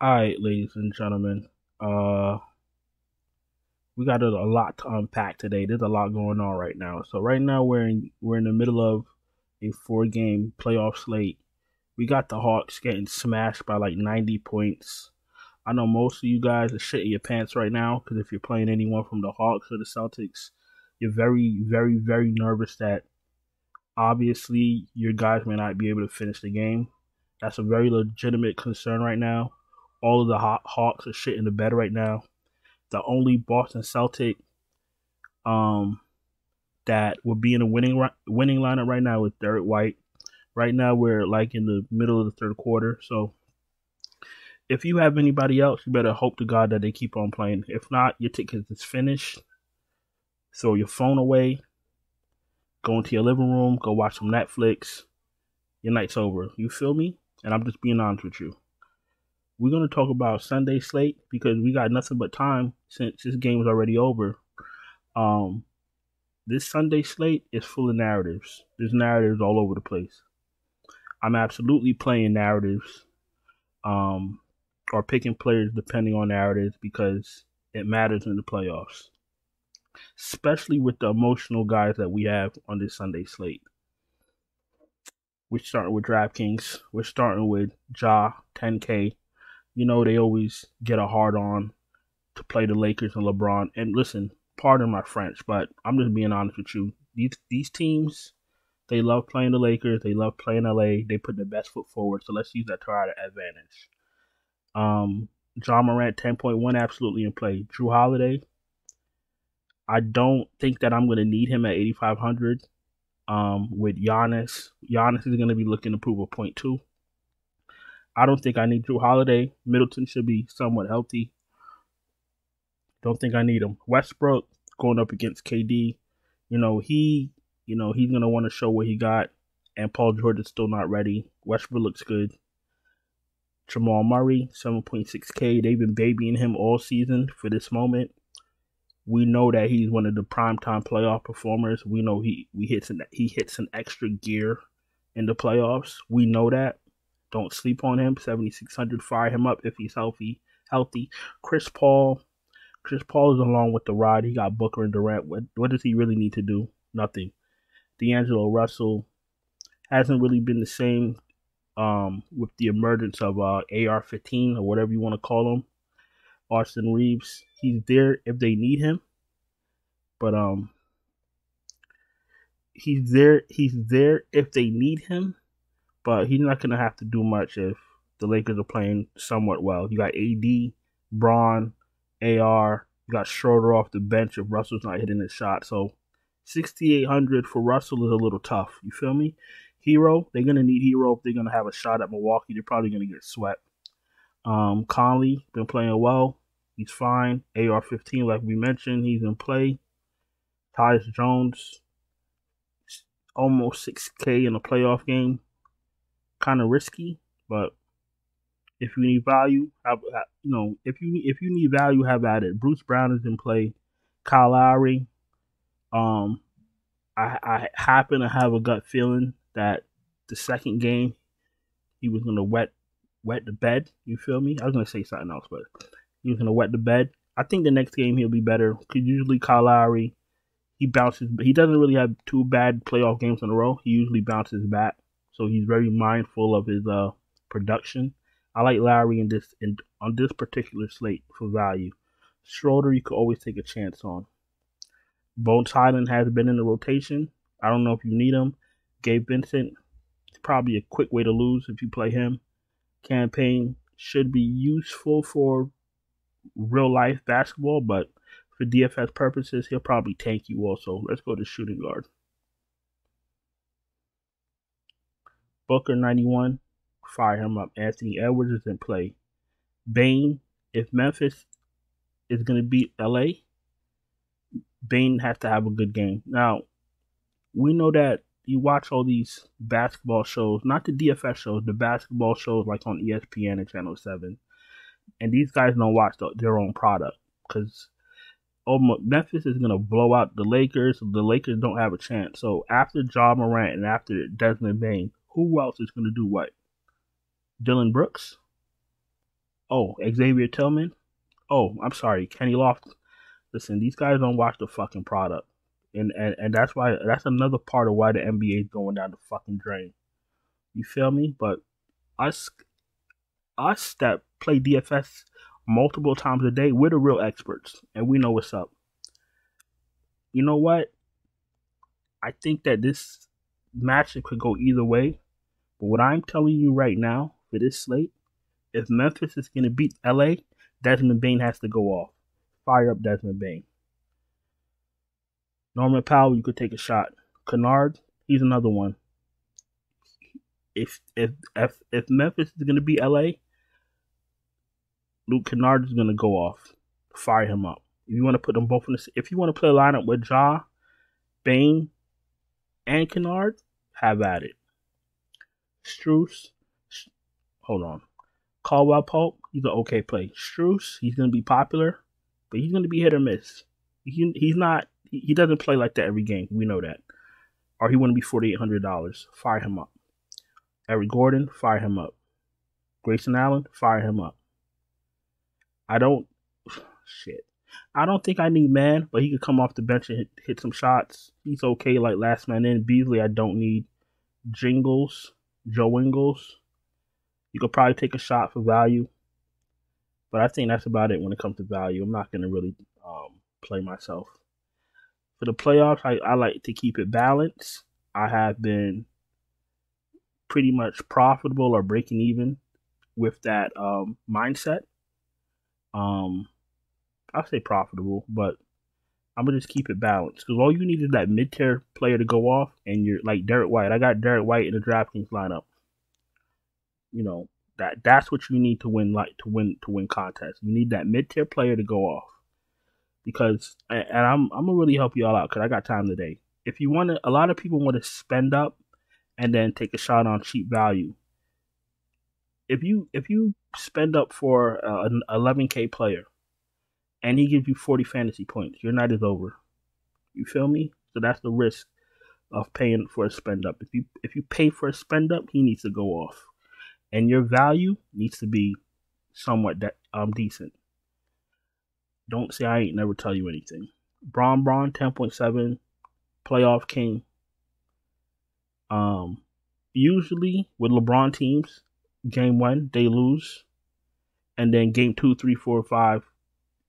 All right, ladies and gentlemen. Uh, we got a lot to unpack today. There's a lot going on right now. So right now we're in the middle of a 4 game playoff slate. We got the Hawks getting smashed by like 90 points. I know most of you guys are shitting your pants right now because if you're playing anyone from the Hawks or the Celtics, you're very, very, very nervous that obviously your guys may not be able to finish the game. That's a very legitimate concern right now. All of the Hawks are shit in the bed right now. The only Boston Celtic um, that would be in a winning lineup right now is Derek White. Right now we're like in the middle of the third quarter, so if you have anybody else, you better hope to God that they keep on playing. If not, your ticket is finished. Throw your phone away. Go into your living room. Go watch some Netflix. Your night's over. You feel me? And I'm just being honest with you. We're going to talk about Sunday slate because we got nothing but time since this game is already over. Um, this Sunday slate is full of narratives. There's narratives all over the place. I'm absolutely playing narratives, or picking players depending on narratives because it matters in the playoffs, especially with the emotional guys that we have on this Sunday slate. We're starting with DraftKings. We're starting with Ja 10K. You know they always get a hard on to play the Lakers and LeBron. And listen, pardon my French, but I'm just being honest with you. These teams, they love playing the Lakers. They love playing LA. They put their best foot forward. So let's use that to our advantage. John Morant 10.1 absolutely in play. Drew Holiday, I don't think that I'm going to need him at 8,500. With Giannis, Giannis is going to be looking to prove a point two. I don't think I need Drew Holiday. Middleton should be somewhat healthy. Don't think I need him. Westbrook going up against KD. He's gonna want to show what he got, and Paul George is still not ready. Westbrook looks good. Jamal Murray, 7.6K. They've been babying him all season for this moment. We know that he's one of the primetime playoff performers. We know he hits an extra gear in the playoffs. We know that. Don't sleep on him. 7,600. Fire him up if he's healthy. Chris Paul. Chris Paul is along with the ride. He got Booker and Durant. What does he really need to do? Nothing. D'Angelo Russell hasn't really been the same with the emergence of AR-15 or whatever you want to call him. Austin Reeves, he's there if they need him, but he's there if they need him, but he's not gonna have to do much if the Lakers are playing somewhat well. You got AD, Braun, AR. You got Schroeder off the bench if Russell's not hitting his shot. So 6,800 for Russell is a little tough. You feel me? Hero, they're gonna need Hero if they're gonna have a shot at Milwaukee. They're probably gonna get swept. Conley been playing well. He's fine. AR-15, like we mentioned, he's in play. Tyus Jones, almost 6K in a playoff game. Kind of risky, but if you need value, if you need value, have at it. Bruce Brown is in play. Kyle Lowry. I happen to have a gut feeling that the second game he was gonna wet the bed. You feel me? I was gonna say something else, but he was gonna wet the bed. I think the next game he'll be better. Because usually Kyle Lowry, he bounces. He doesn't really have two bad playoff games in a row. He usually bounces back, so he's very mindful of his production. I like Lowry on this particular slate for value. Schroeder, you could always take a chance on. Bones Highland has been in the rotation. I don't know if you need him. Gabe Vincent, it's probably a quick way to lose if you play him. Campaign should be useful for real life basketball, but for DFS purposes, he'll probably tank you also. Let's go to shooting guard. Booker 91, fire him up. Anthony Edwards is in play. Bane, if Memphis is going to beat LA, Bane has to have a good game. Now, we know that you watch all these basketball shows, not the DFS shows, the basketball shows like on ESPN and Channel 7. And these guys don't watch their own product because Memphis is going to blow out the Lakers. The Lakers don't have a chance. So after Ja Morant and after Desmond Bane, who else is going to do what? Dylan Brooks? Oh, Xavier Tillman. Oh, I'm sorry, Kenny Lofton. Listen, these guys don't watch the fucking product, and that's why that's another part of why the NBA is going down the fucking drain. You feel me? But us us that play DFS multiple times a day, we're the real experts, and we know what's up. You know what? I think that this matchup could go either way. But what I'm telling you right now for this slate, if Memphis is going to beat LA, Desmond Bane has to go off. Fire up Desmond Bane. Norman Powell, you could take a shot. Kennard, he's another one. If Memphis is going to beat LA, Luke Kennard is going to go off. Fire him up. If you want to put them both in if you want to play a lineup with Ja, Bane, and Kennard, have at it. Struce, hold on. Caldwell Pope, he's an okay play. Struce, he's going to be popular, but he's going to be hit or miss. He's not. He doesn't play like that every game. We know that. Or he wouldn't be $4,800. Fire him up. Eric Gordon, fire him up. Grayson Allen, fire him up. I don't think I need Man, but he could come off the bench and hit some shots. He's okay like last man in. Beasley, I don't need. Joe Ingles. You could probably take a shot for value. But I think that's about it when it comes to value. I'm not going to really play myself. For the playoffs, I like to keep it balanced. I have been pretty much profitable or breaking even with that mindset. I'll say profitable, but I'm going to just keep it balanced. Because all you need is that mid-tier player to go off, and you're like Derek White. I got Derek White in the DraftKings lineup. You know, that's what you need to win contests. You need that mid-tier player to go off. Because, and I'm gonna really help you all out because I got time today. If you want to, a lot of people want to spend up and then take a shot on cheap value. If you spend up for an 11K player and he gives you 40 fantasy points, your night is over. You feel me? So that's the risk of paying for a spend up. If you pay for a spend up, he needs to go off, and your value needs to be somewhat decent. Don't say I ain't never tell you anything. Braun 10.7, playoff king. Usually with LeBron teams, game 1 they lose, and then game 2, 3, 4, 5,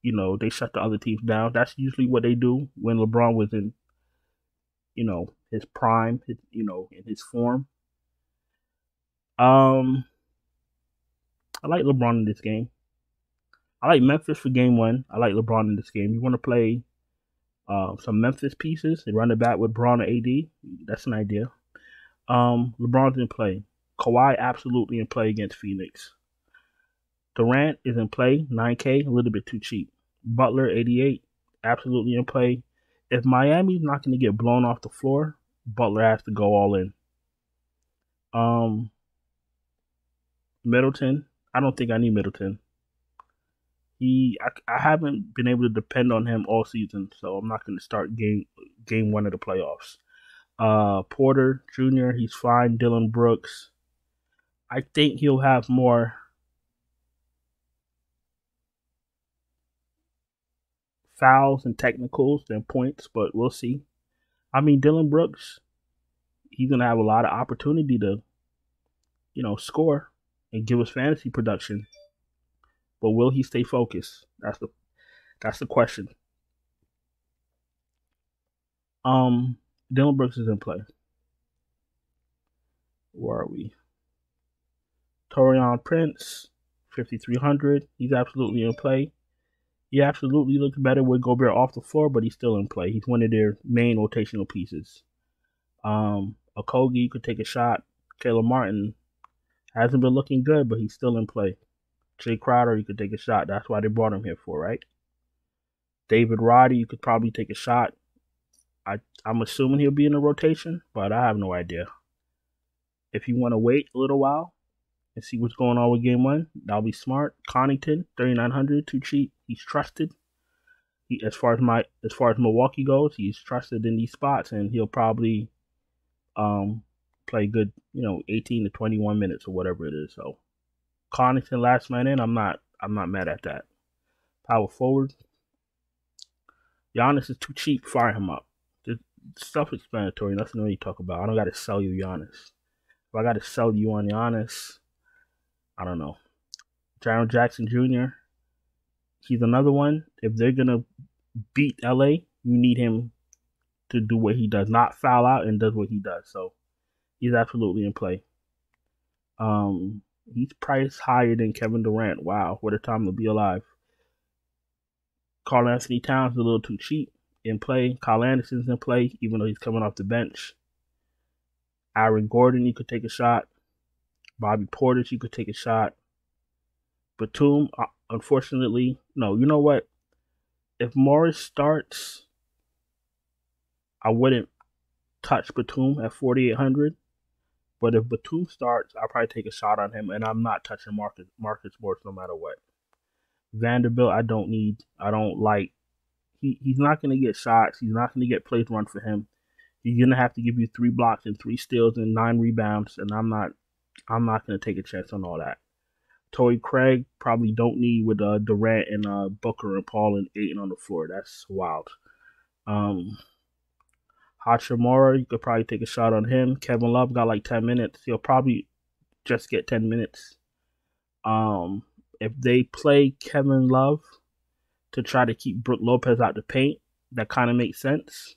they shut the other teams down. That's usually what they do when LeBron was in, his prime, in his form. I like LeBron in this game. I like Memphis for game 1. I like LeBron in this game. You want to play some Memphis pieces and run it back with Braun or AD? That's an idea. LeBron's in play. Kawhi absolutely in play against Phoenix. Durant is in play. 9K, a little bit too cheap. Butler, 88, absolutely in play. If Miami's not going to get blown off the floor, Butler has to go all in. Middleton, I don't think I need Middleton. I haven't been able to depend on him all season, so I'm not going to start game 1 of the playoffs. Porter Jr., he's fine. Dylan Brooks, I think he'll have more fouls and technicals than points, but we'll see. I mean, Dylan Brooks, he's going to have a lot of opportunity to, score and give us fantasy production. But will he stay focused? That's the question. Dylan Brooks is in play. Where are we? Taurean Prince, 5,300. He's absolutely in play. He absolutely looks better with Gobert off the floor, but he's still in play. He's one of their main rotational pieces. Okogie, you could take a shot. Caleb Martin hasn't been looking good, but he's still in play. Jay Crowder, you could take a shot. That's why they brought him here for, right? David Roddy, you could probably take a shot. I'm assuming he'll be in the rotation, but I have no idea. If you want to wait a little while and see what's going on with game 1, that'll be smart. Connaughton, 3,900, too cheap. He's trusted. As far as Milwaukee goes, he's trusted in these spots, and he'll probably play good, 18 to 21 minutes or whatever it is. So Connaughton last man in, I'm not I'm not mad at that. Power forward. Giannis is too cheap. Fire him up. It's self-explanatory. Nothing to really talk about. I don't got to sell you Giannis. If I got to sell you on Giannis, I don't know. Jaron Jackson Jr. He's another one. If they're gonna beat LA, you need him to do what he does, not foul out, and does what he does. So he's absolutely in play. He's priced higher than Kevin Durant. Wow, what a time to be alive. Karl-Anthony Towns is a little too cheap in play. Kyle Anderson's in play, even though he's coming off the bench. Aaron Gordon, you could take a shot. Bobby Portis, you could take a shot. Batum, unfortunately, no. You know what? If Morris starts, I wouldn't touch Batum at 4,800. But if Batum starts, I'll probably take a shot on him, and I'm not touching Marcus Morris no matter what. Vanderbilt, I don't like. He's not going to get shots. He's not going to get plays run for him. He's going to have to give you 3 blocks and 3 steals and 9 rebounds, and I'm not going to take a chance on all that. Torrey Craig probably don't need with Durant and Booker and Paul and Ayton on the floor. That's wild. Hachimura, you could probably take a shot on him. Kevin Love got like 10 minutes. He'll probably just get 10 minutes. If they play Kevin Love to try to keep Brook Lopez out the paint, that kind of makes sense.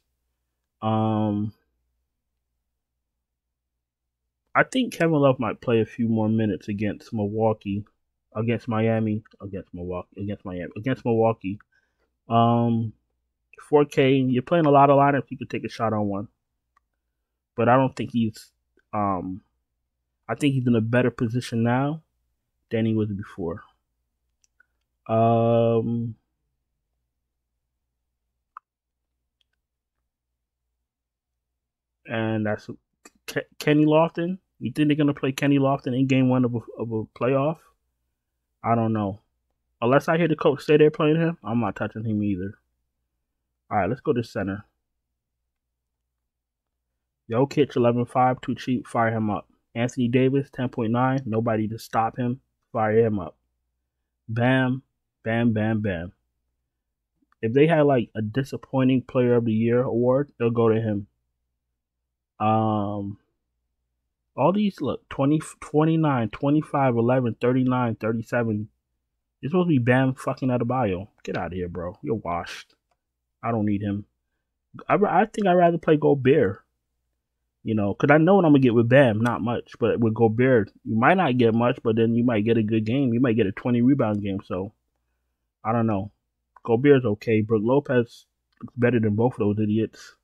I think Kevin Love might play a few more minutes against Milwaukee. 4K, you're playing a lot of lineups, you could take a shot on one. But I don't think he's I think he's in a better position now than he was before. And that's Kenny Lofton. You think they're gonna play Kenny Lofton in game 1 of a playoff? I don't know. Unless I hear the coach say they're playing him, I'm not touching him either. All right, let's go to center. Jokic 11.5, too cheap. Fire him up. Anthony Davis 10.9, nobody to stop him. Fire him up. Bam, bam, bam, bam. If they had like a disappointing player of the year award, they'll go to him. All these, look, 20, 29, 25, 11, 39, 37. You're supposed to be Bam fucking Adebayo. Get out of here, bro. You're washed. I don't need him. I think I'd rather play Gobert. You know, because I know what I'm going to get with Bam. Not much. But with Gobert, you might not get much, but then you might get a good game. You might get a 20 rebound game. So, I don't know. Gobert's okay. Brook Lopez looks better than both of those idiots.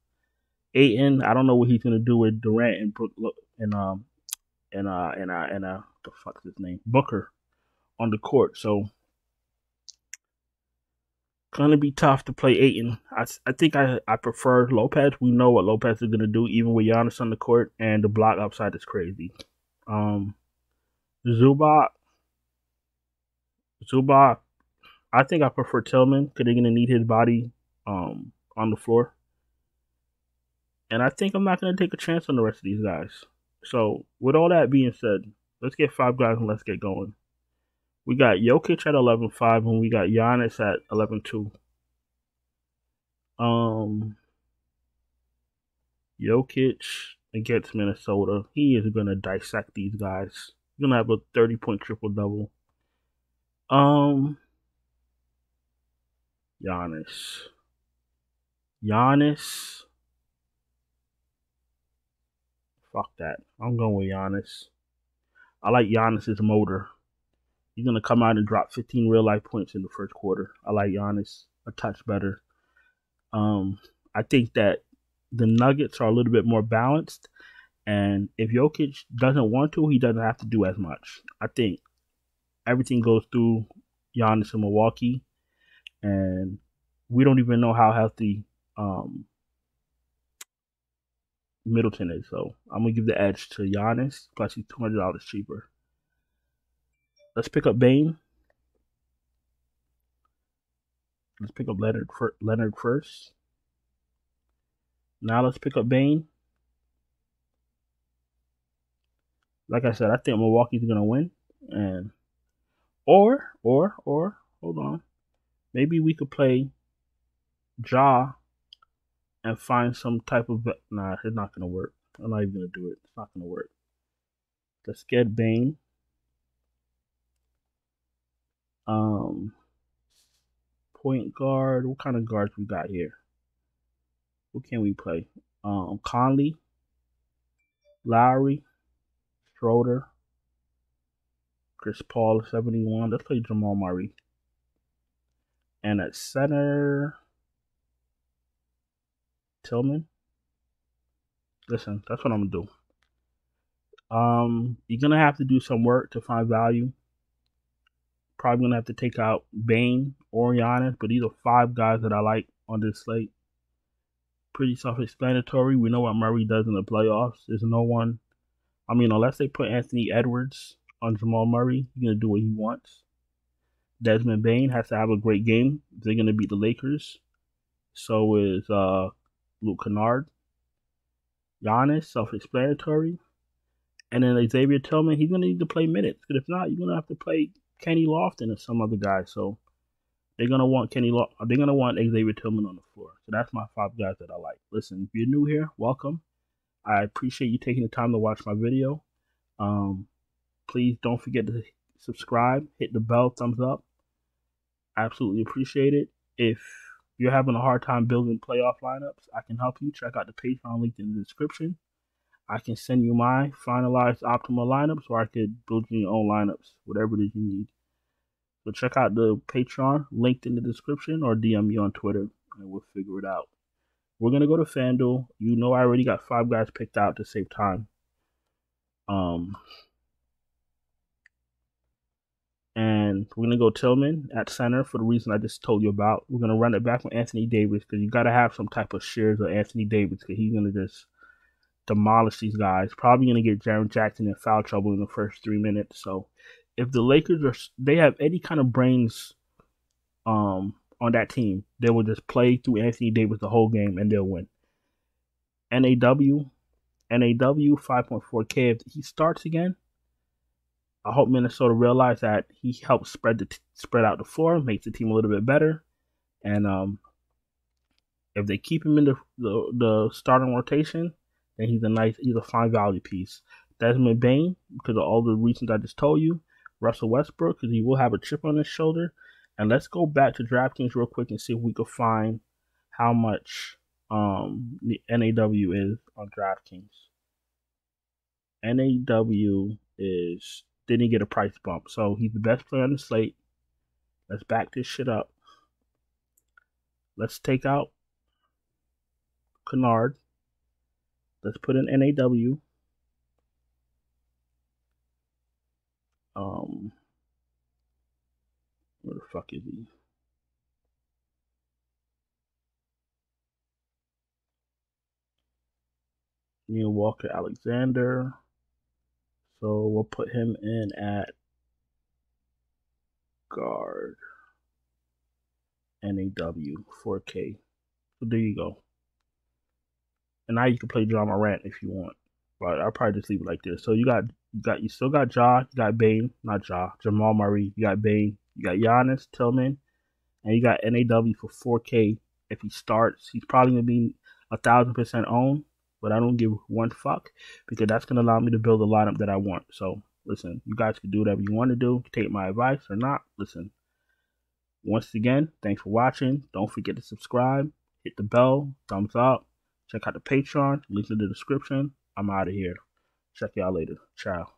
Ayton, I don't know what he's going to do with Durant and Brook and the fuck's his name? Booker on the court. So, gonna be tough to play Ayton. I think I prefer Lopez. We know what Lopez is gonna do, even with Giannis on the court, and the block upside is crazy. Zubac, I think I prefer Tillman because they're gonna need his body on the floor, and I think I'm not gonna take a chance on the rest of these guys. So, with all that being said, let's get 5 guys and let's get going. We got Jokic at 11.5 and we got Giannis at 11.2. Jokic against Minnesota. He is going to dissect these guys. He's going to have a 30-point triple-double. Giannis. Fuck that. I'm going with Giannis. I like Giannis's motor. He's going to come out and drop 15 real-life points in the first quarter. I like Giannis a touch better. I think that the Nuggets are a little bit more balanced. And if Jokic doesn't want to, he doesn't have to do as much. I think everything goes through Giannis in Milwaukee. And we don't even know how healthy Middleton is. So I'm going to give the edge to Giannis. Plus he's $200 cheaper. Let's pick up Bane. Let's pick up Leonard first. Now let's pick up Bane. Like I said, I think Milwaukee's going to win. And Or hold on. Maybe we could play Ja and find some type of nah, it's not gonna work. I'm not even gonna do it. It's not gonna work. Let's get Bane. Point guard. What kind of guards we got here? Who can we play? Conley, Lowry, Schroeder, Chris Paul, 71. Let's play Jamal Murray. And at center, Tillman. Listen, that's what I'm gonna do. You're gonna have to do some work to find value. Probably gonna have to take out Bane or Giannis, but these are 5 guys that I like on this slate. Pretty self-explanatory. We know what Murray does in the playoffs. There's no one. I mean, unless they put Anthony Edwards on Jamal Murray, he's gonna do what he wants. Desmond Bane has to have a great game. They're gonna beat the Lakers. So is Luke Kennard. Giannis, self-explanatory. And then Xavier Tillman, he's gonna need to play minutes. Because if not, you're gonna have to play Kenny Lofton or some other guy. So they're gonna want they're gonna want Xavier Tillman on the floor. So that's my 5 guys that I like. Listen, if you're new here, welcome. I appreciate you taking the time to watch my video. Please don't forget to subscribe, hit the bell, thumbs up. I absolutely appreciate it. If you're having a hard time building playoff lineups, I can help you. Check out the Patreon link in the description. I can send you my finalized optimal lineups, or I could build you your own lineups, whatever it is you need. So check out the Patreon linked in the description, or DM me on Twitter, and we'll figure it out. We're going to go to FanDuel. You know I already got 5 guys picked out to save time. And we're going to go Tillman at center for the reason I just told you about. We're going to run it back with Anthony Davis because you got to have some type of shares of Anthony Davis because he's going to just demolish these guys. Probably going to get Jaren Jackson in foul trouble in the first 3 minutes. So if the Lakers they have any kind of brains on that team, they will just play through Anthony Davis the whole game and they'll win. NAW 5.4K. If he starts again, I hope Minnesota realize that he helps spread out the floor, makes the team a little bit better, and if they keep him in the starting rotation, then he's a fine value piece. Desmond Bane, because of all the reasons I just told you. Russell Westbrook, because he will have a chip on his shoulder. And let's go back to DraftKings real quick and see if we can find how much the NAW is on DraftKings. NAW didn't get a price bump, so he's the best player on the slate. Let's back this shit up. Let's take out Kennard. Let's put in NAW. Where the fuck is he? Neil Walker Alexander. So we'll put him in at guard. NAW 4K. So there you go. And now you can play John Morant if you want. But I'll probably just leave it like this. So you still got Ja, you got Bane, not Ja, Jamal Murray, you got Bane, you got Giannis, Tillman, and you got NAW for 4K. If he starts, he's probably gonna be 1,000% owned, but I don't give one fuck because that's gonna allow me to build a lineup that I want. So listen, you guys can do whatever you want to do. Take my advice or not. Listen. Once again, thanks for watching. Don't forget to subscribe, hit the bell, thumbs up, check out the Patreon, link in the description. I'm out of here. Check y'all later. Ciao.